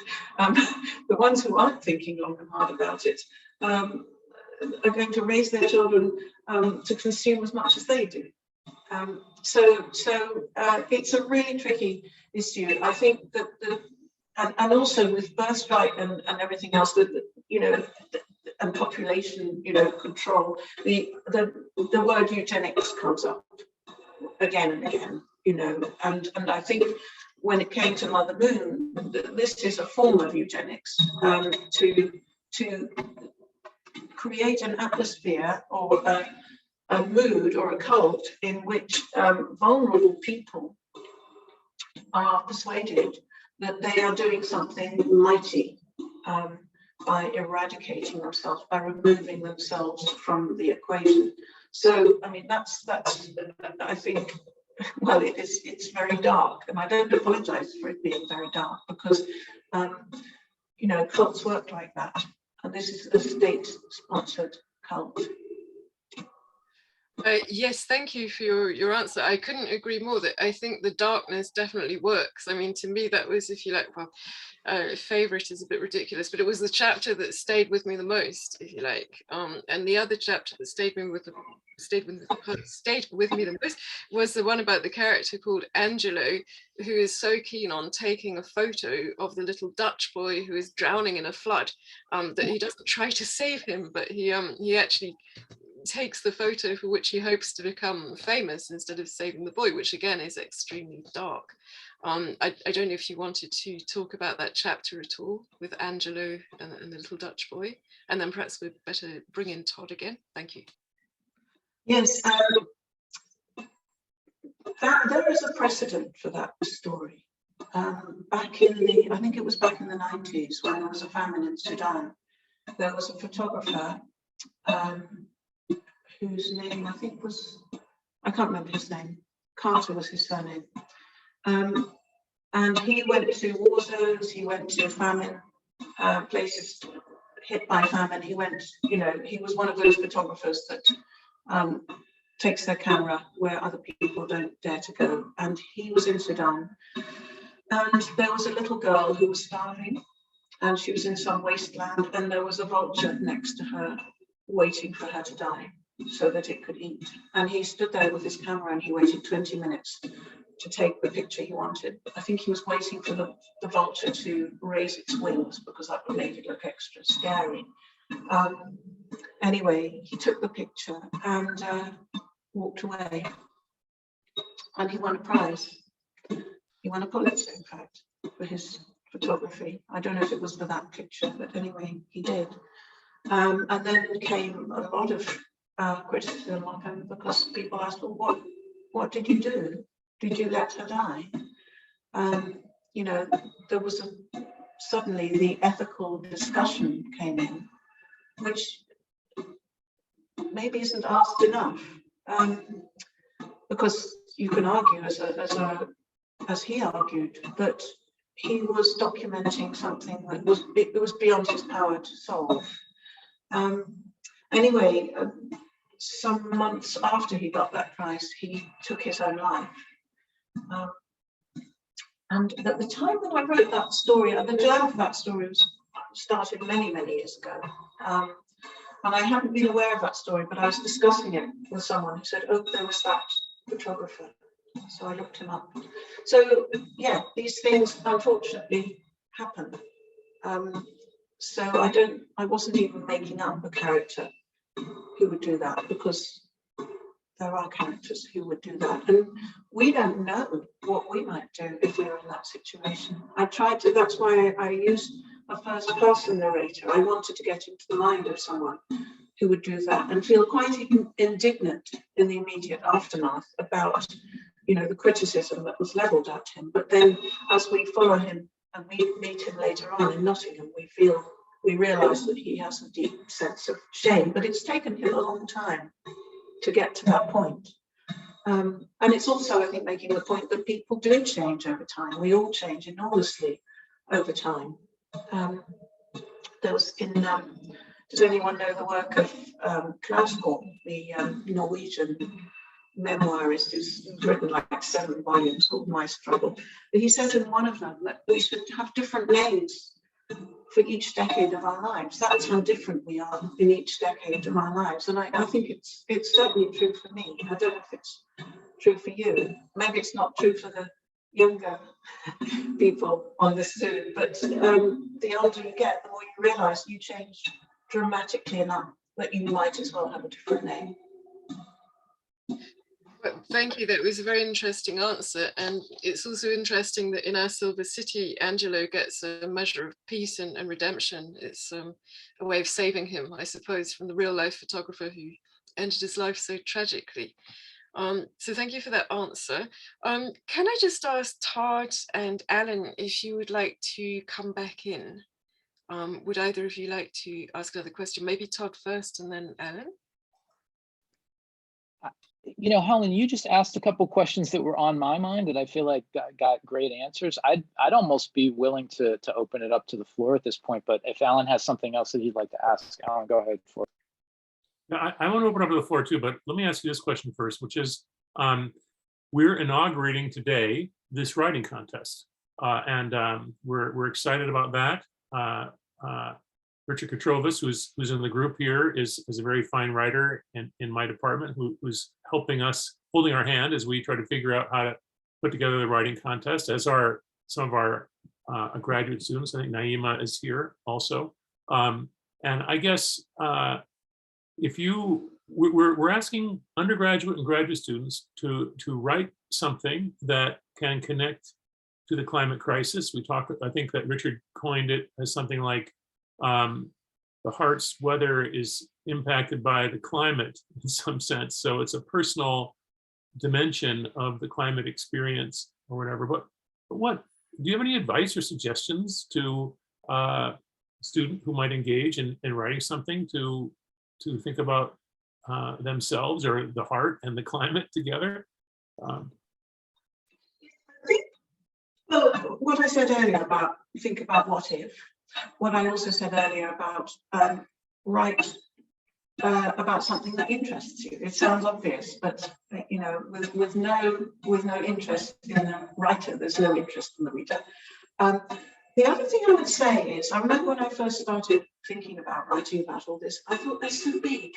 the ones who aren't thinking long and hard about it are going to raise their children to consume as much as they do. So it's a really tricky issue. I think that and also with birth strike and everything else, and population, control, the word eugenics comes up again and again, and I think when it came to Mother Moon, this is a form of eugenics, to create an atmosphere or a mood or a cult in which vulnerable people are persuaded that they are doing something mighty by eradicating themselves, by removing themselves from the equation. So, I mean, that's I think, well, it's very dark, and I don't apologize for it being very dark, because cults work like that, and this is a state-sponsored cult. Yes, thank you for your answer. I couldn't agree more that I think the darkness definitely works. I mean, to me, that was, if you like, well, favorite is a bit ridiculous, but it was the chapter that stayed with me the most, if you like. And the other chapter that stayed with me the most was the one about the character called Angelo, who is so keen on taking a photo of the little Dutch boy who is drowning in a flood, that he doesn't try to save him, but he actually takes the photo for which he hopes to become famous instead of saving the boy, which again is extremely dark. I don't know if you wanted to talk about that chapter at all with Angelo and the little Dutch boy, and then perhaps we'd better bring in Todd again. Thank you. Yes, there is a precedent for that story. Back in I think it was back in the 90s, when there was a famine in Sudan, there was a photographer whose name I think was, I can't remember his name, Carter was his surname. And he went to war zones, he went to famine, places hit by famine. He went, he was one of those photographers that takes their camera where other people don't dare to go. And he was in Sudan. And there was a little girl who was starving, and she was in some wasteland, and there was a vulture next to her waiting for her to die so that it could eat. And he stood there with his camera and he waited 20 minutes to take the picture he wanted. I think he was waiting for the vulture to raise its wings, because that would make it look extra scary. Anyway, he took the picture and walked away, and he won a prize. He won a Pulitzer, in fact, for his photography. I don't know if it was for that picture, but anyway, he did. And then came a lot of criticism on him, because people asked, well, what did you do? Did you let her die? There was suddenly the ethical discussion came in, which maybe isn't asked enough, because you can argue, as he argued, that he was documenting something that was beyond his power to solve. Anyway, some months after he got that prize, he took his own life. And at the time that I wrote that story, the journal for that story was started many, many years ago. And I hadn't been aware of that story, but I was discussing it with someone who said, oh, there was that photographer. So I looked him up. So yeah, these things unfortunately happen. So I wasn't even making up a character who would do that, because there are characters who would do that. And we don't know what we might do if we were in that situation. That's why I used a first person narrator. I wanted to get into the mind of someone who would do that and feel quite indignant in the immediate aftermath about, the criticism that was leveled at him. But then as we follow him and we meet him later on in Nottingham, we realize that he has a deep sense of shame, but it's taken him a long time to get to that point. And it's also, I think, making the point that people do change over time. We all change enormously over time. Does anyone know the work of Klausgaard, the Norwegian memoirist who's written like 7 volumes called My Struggle? But he says in one of them that we should have different names for each decade of our lives. That's how different we are in each decade of our lives. And I think it's certainly true for me. I don't know if it's true for you. Maybe it's not true for the younger people on this Zoom, but the older you get, the more you realize you change dramatically enough that you might as well have a different name. Well, thank you. That was a very interesting answer. And it's also interesting that in Our Silver City, Angelo gets a measure of peace and redemption. It's a way of saving him, I suppose, from the real life photographer who ended his life so tragically. So thank you for that answer. Can I just ask Todd and Alan if you would like to come back in? Would either of you like to ask another question? Maybe Todd first and then Alan? Helen, you just asked a couple questions that were on my mind that I feel like got great answers. I'd almost be willing to open it up to the floor at this point, but if Alan has something else that he'd like to ask, Alan, go ahead for it. Now, I want to open up to the floor too, but let me ask you this question first, which is, we're inaugurating today this writing contest, and we're excited about that. Richard Katrovas, who's in the group here, is a very fine writer in my department, who's helping us, holding our hand as we try to figure out how to put together the writing contest, as are some of our graduate students. I think Naima is here also. And I guess we're asking undergraduate and graduate students to write something that can connect to the climate crisis. I think that Richard coined it as something like, the heart's weather is impacted by the climate in some sense. So it's a personal dimension of the climate experience or whatever. But what, do you have any advice or suggestions to a student who might engage in writing something to think about themselves or the heart and the climate together? Well, what I said earlier about think about what if, what I also said earlier about write about something that interests you. It sounds obvious, but with no interest in the writer, there's no interest in the reader. The other thing I would say is, I remember when I first started thinking about writing about all this, I thought they're so big.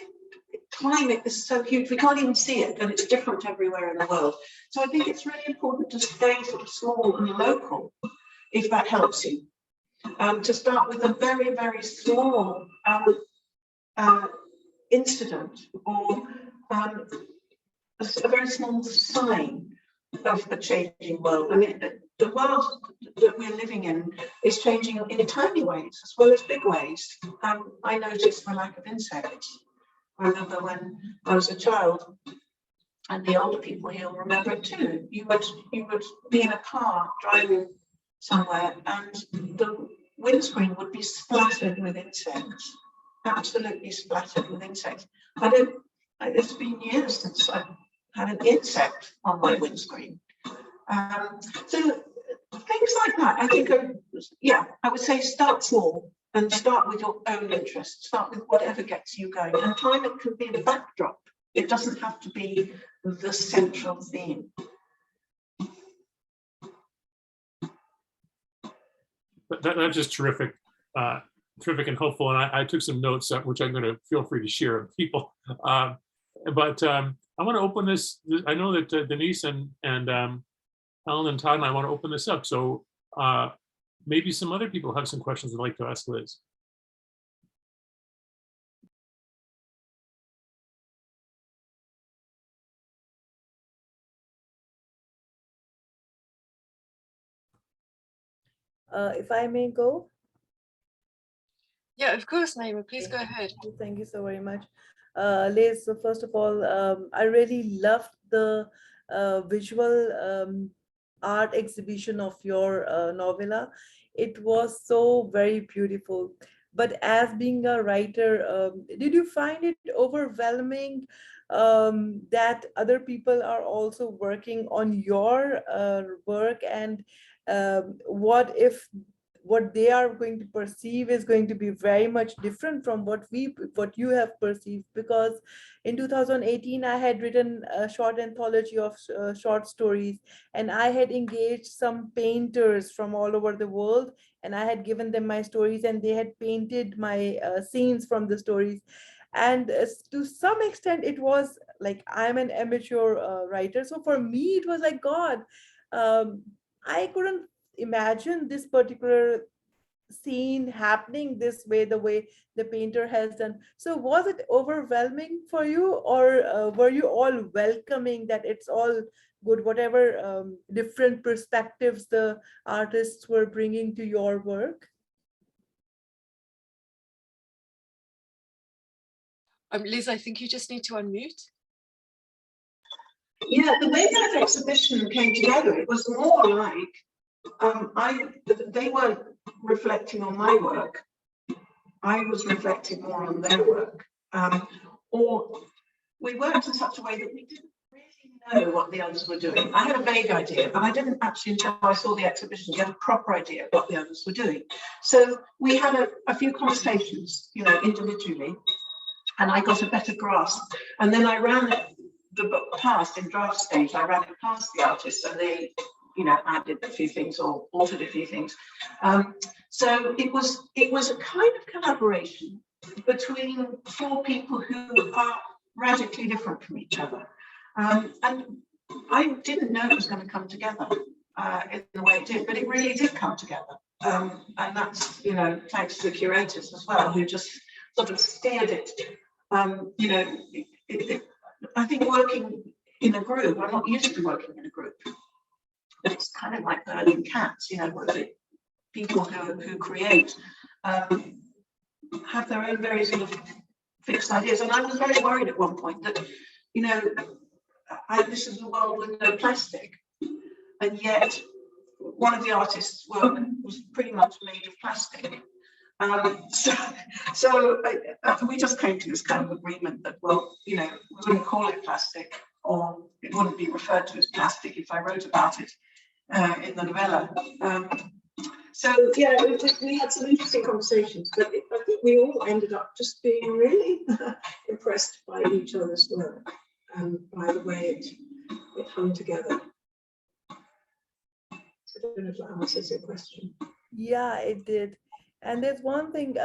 Climate is so huge, we can't even see it, and it's different everywhere in the world. So I think it's really important to stay sort of small and local, if that helps you. To start with a very, very small incident or a very small sign of a changing world. I mean, the world that we're living in is changing in tiny ways as well as big ways. I noticed the lack of insects. I remember when I was a child, and the older people here will remember it too. You would be in a car driving somewhere, and the windscreen would be splattered with insects, absolutely splattered with insects. It's been years since I've had an insect on my windscreen. So things like that, I think, I would say start small and start with your own interests. Start with whatever gets you going. And climate can be the backdrop. It doesn't have to be the central theme. That's just terrific terrific and hopeful. And I took some notes, which I'm going to feel free to share with people. But I want to open this. I know that Denise and Helen and Todd and I want to open this up. So maybe some other people have some questions they'd like to ask Liz. If I may go. Yeah, of course, Naima, please go ahead. Thank you so very much. Liz, so first of all, I really loved the visual art exhibition of your novella. It was so very beautiful. But as being a writer, did you find it overwhelming that other people are also working on your work, and what if what they are going to perceive is going to be very much different from what you have perceived? Because in 2018 I had written a short anthology of short stories, and I had engaged some painters from all over the world, and I had given them my stories, and they had painted my scenes from the stories. And to some extent it was like, I'm an amateur writer, so for me it was like, God, I couldn't imagine this particular scene happening this way, the way the painter has done. So was it overwhelming for you, or were you all welcoming that it's all good, whatever different perspectives the artists were bringing to your work? Liz, I think you just need to unmute. Yeah, the way that exhibition came together, it was more like they weren't reflecting on my work. I was reflecting more on their work. Or we worked in such a way that we didn't really know what the others were doing. I had a vague idea, but I didn't actually, until I saw the exhibition, get a proper idea of what the others were doing. So we had a few conversations, individually, and I got a better grasp. And then I ran the book past, in draft stage, I ran it past the artists, and they added a few things or altered a few things. So it was a kind of collaboration between four people who are radically different from each other. And I didn't know it was going to come together in the way it did, but it really did come together. And that's, thanks to the curators as well, who just sort of steered it. I think working in a group, I'm not used to working in a group. But it's kind of like herding cats, where people who create have their own very sort of fixed ideas. And I was very worried at one point that, this is a world with no plastic. And yet one of the artists' work was pretty much made of plastic. So we just came to this kind of agreement that, well, we wouldn't call it plastic, or it wouldn't be referred to as plastic if I wrote about it in the novella. So yeah, we had some interesting conversations, but I think we all ended up just being really impressed by each other's work and by the way it hung together. So I don't know if that answers your question. Yeah, it did. And there's one thing,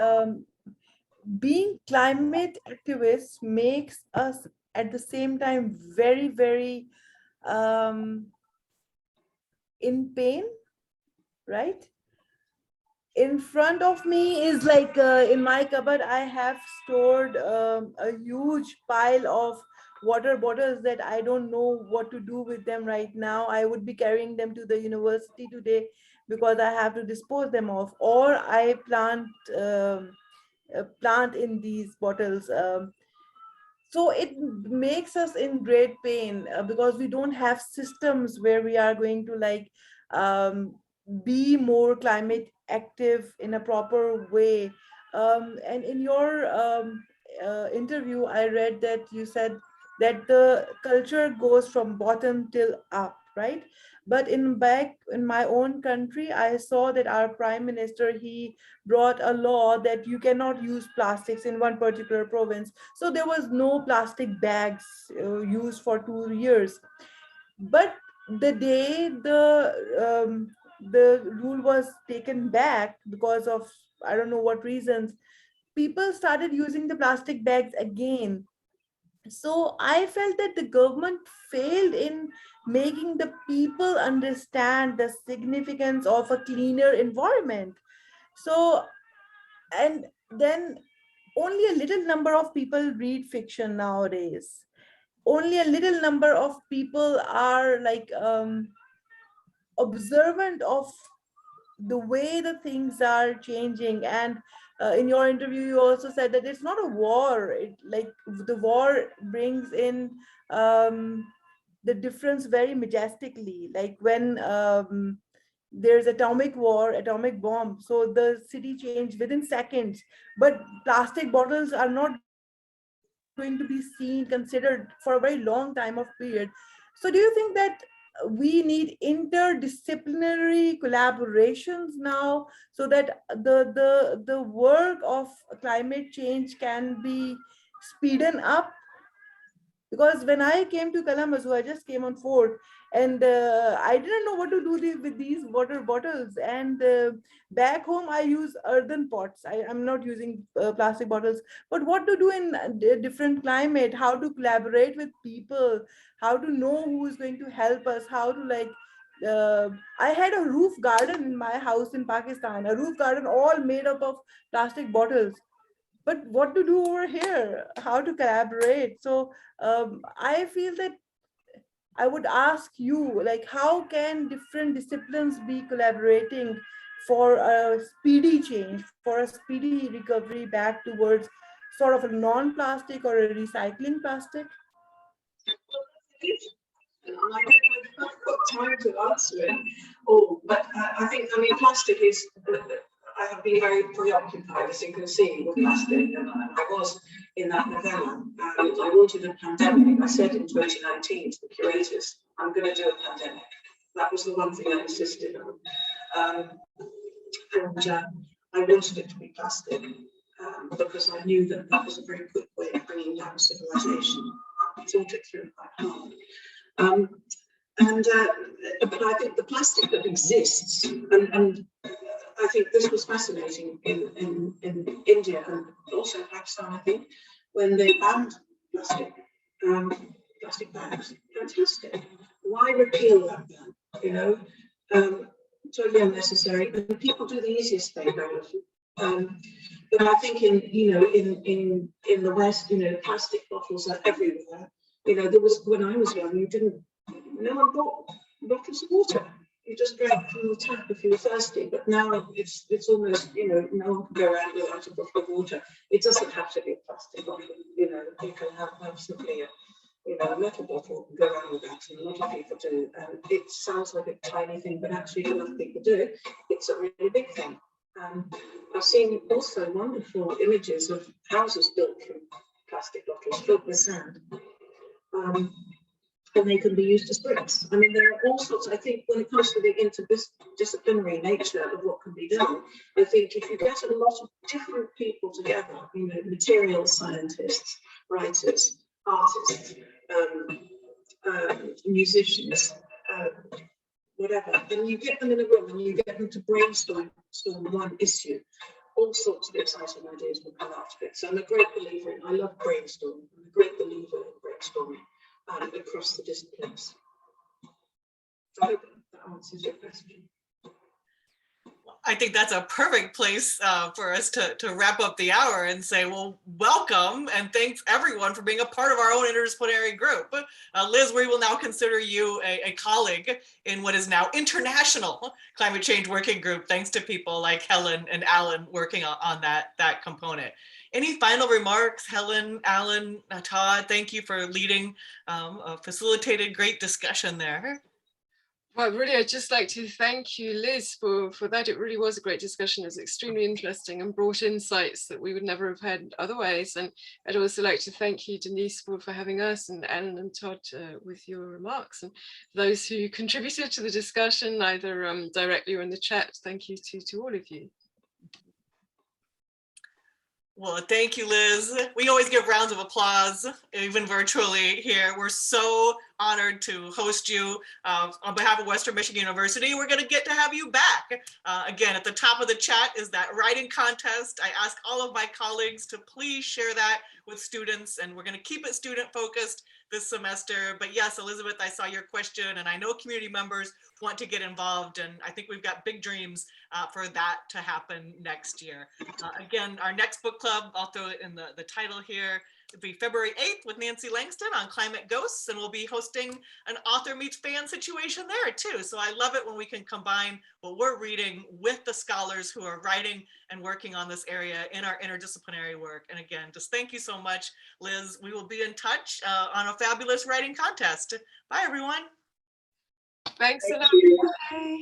being climate activists makes us at the same time very, very in pain, right? In front of me is like, in my cupboard, I have stored a huge pile of water bottles that I don't know what to do with them right now. I would be carrying them to the university today because I have to dispose them of, or I plant in these bottles. So it makes us in great pain because we don't have systems where we are going to like be more climate active in a proper way. And in your interview, I read that you said that the culture goes from bottom till up, right? But back in my own country, I saw that our prime minister, he brought a law that you cannot use plastics in one particular province. So there was no plastic bags used for 2 years. But the day the rule was taken back because of I don't know what reasons, people started using the plastic bags again. So I felt that the government failed in making the people understand the significance of a cleaner environment. So, and then only a little number of people read fiction nowadays. Only a little number of people are like observant of the way the things are changing. And in your interview you also said that it's not a war, like the war brings in the difference very majestically, like when there's atomic war, atomic bomb, so the city changed within seconds, but plastic bottles are not going to be seen, considered for a very long time of period. So do you think that we need interdisciplinary collaborations now, so that the work of climate change can be speeden up? Because when I came to Kalamazoo, I just came on 4th, and I didn't know what to do with these water bottles. And back home, I use earthen pots. I'm not using plastic bottles. But what to do in different climate? How to collaborate with people? How to know who is going to help us? How to like. I had a roof garden in my house in Pakistan, a roof garden all made up of plastic bottles, but what to do over here, how to collaborate. So I feel that I would ask you, like, how can different disciplines be collaborating for a speedy change, for a speedy recovery back towards sort of a non-plastic or a recycling plastic? And I don't know if I've got time to answer it all, but I think, I mean, plastic is, I have been very preoccupied, as you can see, with plastic, and I was in that novella, and I wanted a pandemic. I said in 2019 to the curators, I'm going to do a pandemic. That was the one thing I insisted on. And I wanted it to be plastic, because I knew that that was a very quick way of bringing down civilization. I thought it through quite hard. But I think the plastic that exists, and I think this was fascinating in India and also Pakistan, I think, when they banned plastic, plastic bags. Fantastic. Why repeal that then? You know, totally unnecessary. And people do the easiest thing very often. But I think in the West, plastic bottles are everywhere. There was, when I was young, no one bought bottles of water. You just drank from the tap if you were thirsty. But now it's almost, no one can go around without a bottle of water. It doesn't have to be a plastic bottle. You can have simply a metal bottle and go around with that, and a lot of people do. It sounds like a tiny thing, but actually a lot of people do. It's a really big thing. I've seen also wonderful images of houses built from plastic bottles filled with sand. And they can be used as bricks. I mean, there are all sorts. I think when it comes to the interdisciplinary nature of what can be done, I think if you get a lot of different people together, material scientists, writers, artists, musicians, whatever, and you get them in a room and you get them to brainstorm one issue, all sorts of exciting ideas will come out of it. So I'm a great believer I love brainstorming. I'm a great believer in brainstorming across the disciplines. I hope that answers your question. I think that's a perfect place for us to wrap up the hour and say, well, welcome and thanks everyone for being a part of our own interdisciplinary group. Liz, we will now consider you a colleague in what is now International Climate Change Working Group, thanks to people like Helen and Alan working on that component. Any final remarks, Helen, Alan, Todd? Thank you for leading a facilitated great discussion there. Well, really, I'd just like to thank you, Liz, for that. It really was a great discussion. It was extremely interesting and brought insights that we would never have had otherwise. And I'd also like to thank you, Denise, for having us, and Alan and Todd with your remarks. And those who contributed to the discussion, either directly or in the chat, thank you to all of you. Well, thank you, Liz. We always give rounds of applause, even virtually here. We're so honored to host you on behalf of Western Michigan University. We're going to get to have you back. Again, at the top of the chat is that writing contest. I ask all of my colleagues to please share that with students, and we're going to keep it student focused this semester. But yes, Elizabeth, I saw your question, and I know community members want to get involved, and I think we've got big dreams for that to happen next year. Again, our next book club, I'll throw it in the title here, it'll be February 8th with Nancy Langston on climate ghosts, and we'll be hosting an author meets fan situation there too. So I love it when we can combine what we're reading with the scholars who are writing and working on this area in our interdisciplinary work. And again, just thank you so much, Liz. We will be in touch on a fabulous writing contest. Bye, everyone. Thanks a lot. you. Bye.